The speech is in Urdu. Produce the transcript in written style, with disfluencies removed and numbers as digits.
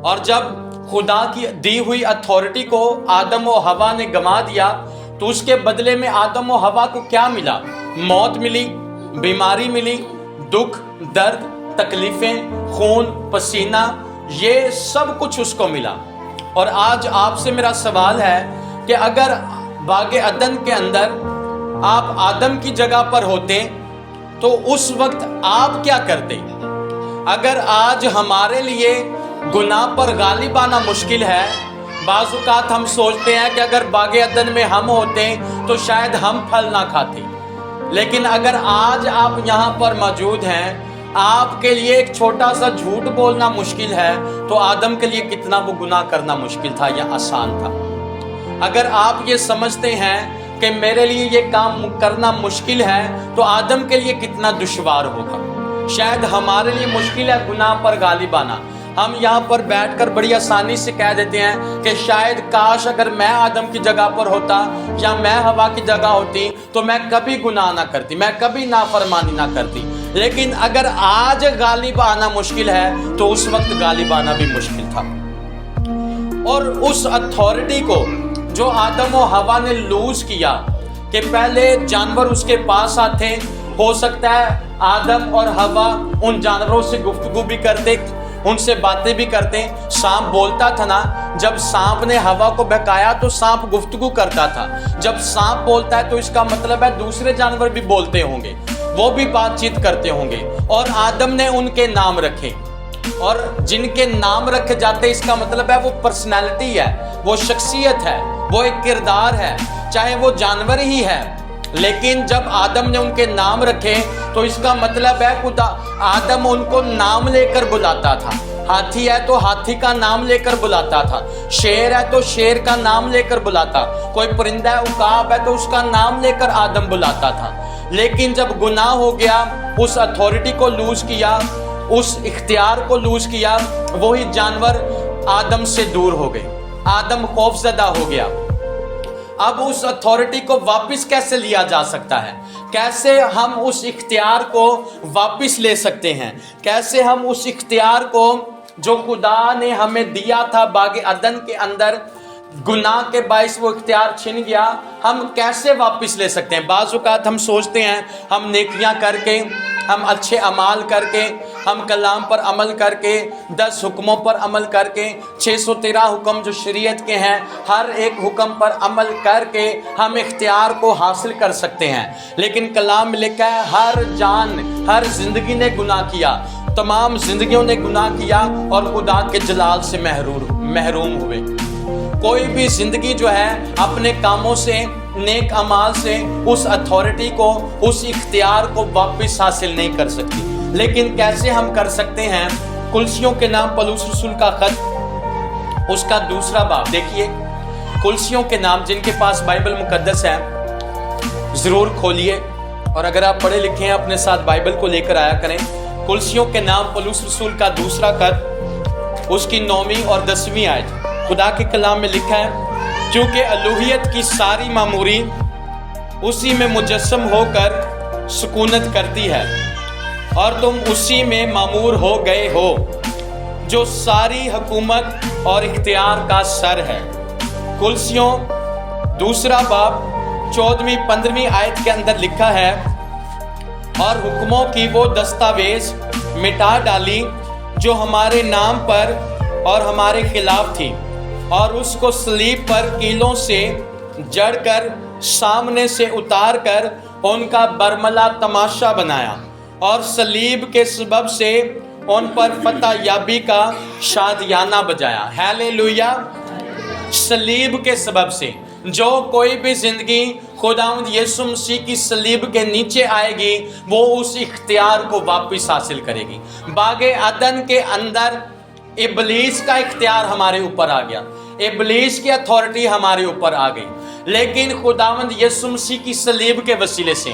اور جب خدا کی دی ہوئی اتھارٹی کو آدم و حوا نے گنوا دیا تو اس کے بدلے میں آدم و حوا کو کیا ملا؟ موت ملی، بیماری ملی، دکھ، درد، تکلیفیں، خون، پسینہ، یہ سب کچھ اس کو ملا۔ اور آج آپ سے میرا سوال ہے کہ اگر باغ عدن کے اندر آپ آدم کی جگہ پر ہوتے تو اس وقت آپ کیا کرتے؟ اگر آج ہمارے لیے گناہ پر غالب آنا مشکل ہے، بعض اوقات ہم سوچتے ہیں کہ اگر باغ عدن میں ہم ہوتے تو شاید ہم پھل نہ کھاتے، لیکن اگر آج آپ یہاں پر موجود ہیں، آپ کے لیے ایک چھوٹا سا جھوٹ بولنا مشکل ہے تو آدم کے لیے کتنا وہ گناہ کرنا مشکل تھا یا آسان تھا۔ اگر آپ یہ سمجھتے ہیں کہ میرے لیے یہ کام کرنا مشکل ہے تو آدم کے لیے کتنا دشوار ہوگا۔ شاید ہمارے لیے مشکل ہے گناہ پر غالب آنا، ہم یہاں پر بیٹھ کر بڑی آسانی سے کہہ دیتے ہیں کہ شاید کاش اگر میں آدم کی جگہ پر ہوتا یا میں حوا کی جگہ ہوتی تو میں کبھی گناہ نہ کرتی، میں کبھی نافرمانی نہ کرتی۔ لیکن اگر آج غالب آنا مشکل ہے تو اس وقت غالب آنا بھی مشکل تھا۔ اور اس اتھارٹی کو جو آدم و حوا نے لوز کیا کہ پہلے جانور اس کے پاس آتے، ہو سکتا ہے آدم اور حوا ان جانوروں سے گفتگو بھی کرتے، ان سے باتیں بھی کرتے۔ سانپ بولتا تھا نا، جب سانپ نے حوا کو بہکایا تو سانپ گفتگو کرتا تھا۔ جب سانپ بولتا ہے تو اس کا مطلب ہے دوسرے جانور بھی بولتے ہوں گے، وہ بھی بات چیت کرتے ہوں گے۔ اور آدم نے ان کے نام رکھے، اور جن کے نام رکھے جاتے اس کا مطلب ہے وہ پرسنالٹی ہے، وہ شخصیت ہے، وہ ایک کردار ہے، چاہے وہ جانور ہی ہے۔ لیکن جب آدم نے ان کے نام رکھے تو اس کا مطلب ہے خدا آدم ان کو نام لے کر بلاتا تھا۔ ہاتھی ہے تو ہاتھی کا نام لے کر بلاتا تھا، شیر ہے تو شیر کا نام لے کر بلاتا، کوئی پرندہ ہے عقاب ہے تو اس کا نام لے کر آدم بلاتا تھا۔ لیکن جب گناہ ہو گیا، اس اتھارٹی کو لوز کیا، اس اختیار کو لوز کیا، وہی جانور آدم سے دور ہو گئے، آدم خوف زدہ ہو گیا۔ اب اس اتھارٹی کو واپس کیسے لیا جا سکتا ہے؟ کیسے ہم اس اختیار کو واپس لے سکتے ہیں؟ کیسے ہم اس اختیار کو جو خدا نے ہمیں دیا تھا باغ عدن کے اندر، گناہ کے باعث وہ اختیار چھن گیا، ہم کیسے واپس لے سکتے ہیں؟ بعض اوقات ہم سوچتے ہیں ہم نیکیاں کر کے، ہم اچھے اعمال کر کے، ہم کلام پر عمل کر کے، 10 حکموں پر عمل کر کے، 613 حکم جو شریعت کے ہیں، ہر ایک حکم پر عمل کر کے ہم اختیار کو حاصل کر سکتے ہیں۔ لیکن کلام میں لکھا ہے ہر جان، ہر زندگی نے گناہ کیا، تمام زندگیوں نے گناہ کیا اور خدا کے جلال سے محروم ہوئے۔ کوئی بھی زندگی جو ہے اپنے کاموں سے، نیک اعمال سے اس اتھارٹی کو، اس اختیار کو واپس حاصل نہیں کر سکتی۔ لیکن کیسے ہم کر سکتے ہیں؟ کلسیوں کے نام پولس رسول کا خط، اس کا 2 باب دیکھیے۔ کلسیوں کے نام، جن کے پاس بائبل مقدس ہے ضرور کھولیے، اور اگر آپ پڑھے لکھے ہیں اپنے ساتھ بائبل کو لے کر آیا کریں۔ کلسیوں کے نام پولس رسول کا 2 خط، اس کی 9ویں اور 10ویں آیت۔ خدا کے کلام میں لکھا ہے کیونکہ الوہیت کی ساری معموری اسی میں مجسم ہو کر سکونت کرتی ہے، اور تم اسی میں معمور ہو گئے ہو جو ساری حکومت اور اختیار کا سر ہے۔ کلسیوں 2 باب 14-15 آیت کے اندر لکھا ہے اور حکموں کی وہ دستاویز مٹا ڈالی جو ہمارے نام پر اور ہمارے خلاف تھی، اور اس کو صلیب پر کیلوں سے جڑ کر سامنے سے اتار کر ان کا برملا تماشا بنایا، اور صلیب کے سبب سے ان پر فتح یابی کا شادیانہ بجایا۔ ہیلیلویا! صلیب کے سبب سے جو کوئی بھی زندگی خداوند یسوع مسیح کی صلیب کے نیچے آئے گی وہ اس اختیار کو واپس حاصل کرے گی۔ باغ عدن کے اندر ابلیس کا اختیار ہمارے اوپر آ گیا، ابلیس کی اتھارٹی ہمارے اوپر آ گئی، لیکن خداوند یسوع مسیح کی صلیب کے وسیلے سے